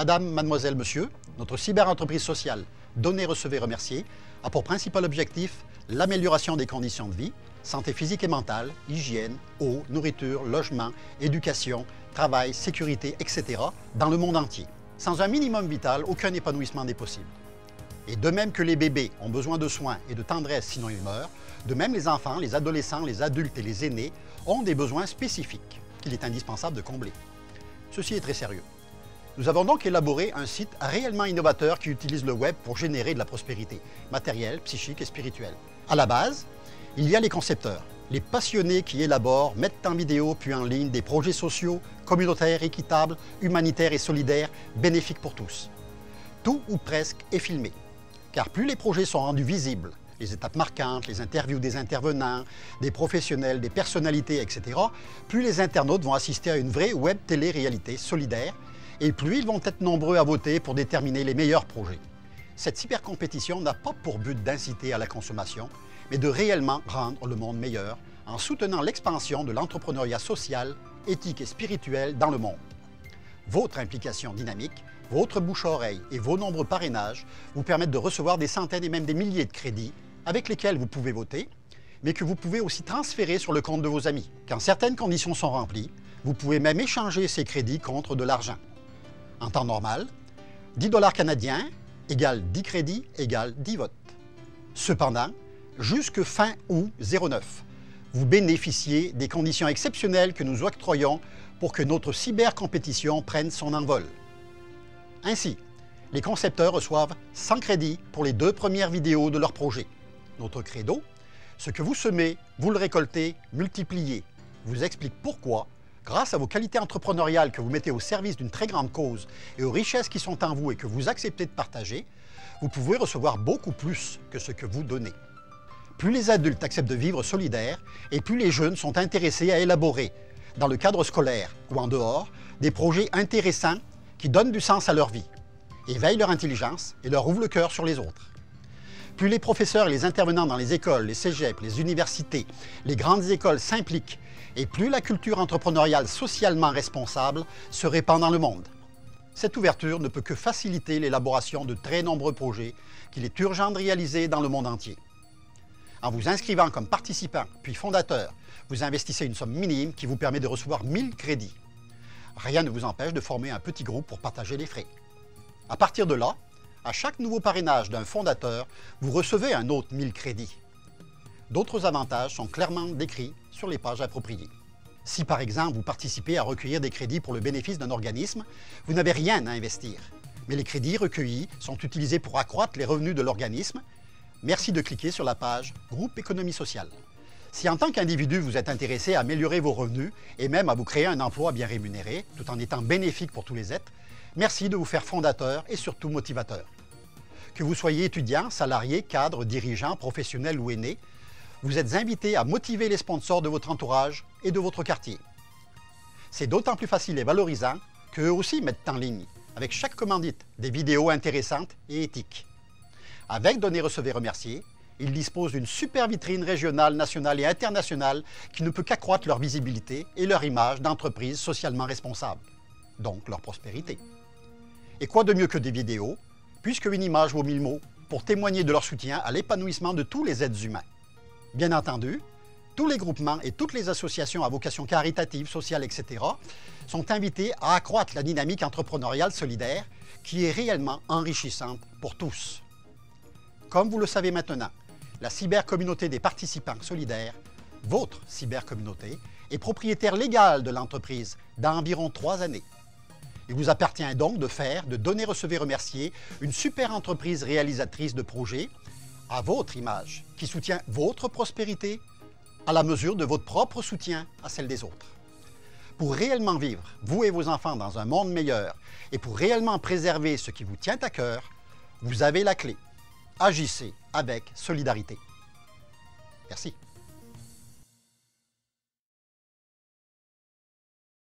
Madame, mademoiselle, monsieur, notre cyber-entreprise sociale Donner, Recevez, Remercier a pour principal objectif l'amélioration des conditions de vie, santé physique et mentale, hygiène, eau, nourriture, logement, éducation, travail, sécurité, etc. dans le monde entier. Sans un minimum vital, aucun épanouissement n'est possible. Et de même que les bébés ont besoin de soins et de tendresse sinon ils meurent, de même les enfants, les adolescents, les adultes et les aînés ont des besoins spécifiques qu'il est indispensable de combler. Ceci est très sérieux. Nous avons donc élaboré un site réellement innovateur qui utilise le web pour générer de la prospérité, matérielle, psychique et spirituelle. À la base, il y a les concepteurs, les passionnés qui élaborent, mettent en vidéo puis en ligne des projets sociaux, communautaires, équitables, humanitaires et solidaires, bénéfiques pour tous. Tout ou presque est filmé, car plus les projets sont rendus visibles, les étapes marquantes, les interviews des intervenants, des professionnels, des personnalités, etc., plus les internautes vont assister à une vraie web télé-réalité solidaire, et plus ils vont être nombreux à voter pour déterminer les meilleurs projets. Cette cybercompétition n'a pas pour but d'inciter à la consommation, mais de réellement rendre le monde meilleur en soutenant l'expansion de l'entrepreneuriat social, éthique et spirituel dans le monde. Votre implication dynamique, votre bouche-à-oreille et vos nombreux parrainages vous permettent de recevoir des centaines et même des milliers de crédits avec lesquels vous pouvez voter, mais que vous pouvez aussi transférer sur le compte de vos amis. Quand certaines conditions sont remplies, vous pouvez même échanger ces crédits contre de l'argent. En temps normal, 10 $ canadiens égale 10 crédits égale 10 votes. Cependant, jusque fin août 09, vous bénéficiez des conditions exceptionnelles que nous octroyons pour que notre cybercompétition prenne son envol. Ainsi, les concepteurs reçoivent 100 crédits pour les 2 premières vidéos de leur projet. Notre credo, ce que vous semez, vous le récoltez, multipliez, vous explique pourquoi, grâce à vos qualités entrepreneuriales que vous mettez au service d'une très grande cause et aux richesses qui sont en vous et que vous acceptez de partager, vous pouvez recevoir beaucoup plus que ce que vous donnez. Plus les adultes acceptent de vivre solidaire et plus les jeunes sont intéressés à élaborer, dans le cadre scolaire ou en dehors, des projets intéressants qui donnent du sens à leur vie, éveillent leur intelligence et leur ouvrent le cœur sur les autres. Plus les professeurs et les intervenants dans les écoles, les cégeps, les universités, les grandes écoles s'impliquent et plus la culture entrepreneuriale socialement responsable se répand dans le monde. Cette ouverture ne peut que faciliter l'élaboration de très nombreux projets qu'il est urgent de réaliser dans le monde entier. En vous inscrivant comme participant puis fondateur, vous investissez une somme minime qui vous permet de recevoir 1000 crédits. Rien ne vous empêche de former un petit groupe pour partager les frais. À partir de là, à chaque nouveau parrainage d'un fondateur, vous recevez un autre 1000 crédits. D'autres avantages sont clairement décrits sur les pages appropriées. Si par exemple vous participez à recueillir des crédits pour le bénéfice d'un organisme, vous n'avez rien à investir. Mais les crédits recueillis sont utilisés pour accroître les revenus de l'organisme. Merci de cliquer sur la page Groupe Économie sociale. Si en tant qu'individu vous êtes intéressé à améliorer vos revenus et même à vous créer un emploi bien rémunéré, tout en étant bénéfique pour tous les êtres, merci de vous faire fondateur et surtout motivateur. Que vous soyez étudiant, salarié, cadre, dirigeant, professionnel ou aîné, vous êtes invité à motiver les sponsors de votre entourage et de votre quartier. C'est d'autant plus facile et valorisant qu'eux aussi mettent en ligne, avec chaque commandite, des vidéos intéressantes et éthiques. Avec Donner, Recevez, Remercier, ils disposent d'une super vitrine régionale, nationale et internationale qui ne peut qu'accroître leur visibilité et leur image d'entreprise socialement responsable, donc leur prospérité. Et quoi de mieux que des vidéos, puisque une image vaut 1000 mots, pour témoigner de leur soutien à l'épanouissement de tous les êtres humains. Bien entendu, tous les groupements et toutes les associations à vocation caritative, sociale, etc. sont invités à accroître la dynamique entrepreneuriale solidaire qui est réellement enrichissante pour tous. Comme vous le savez maintenant, la cybercommunauté des participants solidaires, votre cybercommunauté, est propriétaire légale de l'entreprise dans environ 3 années. Il vous appartient donc de faire de Donner, Recevez, Remercier une super entreprise réalisatrice de projets à votre image, qui soutient votre prospérité à la mesure de votre propre soutien à celle des autres. Pour réellement vivre, vous et vos enfants, dans un monde meilleur et pour réellement préserver ce qui vous tient à cœur, vous avez la clé. Agissez avec solidarité. Merci.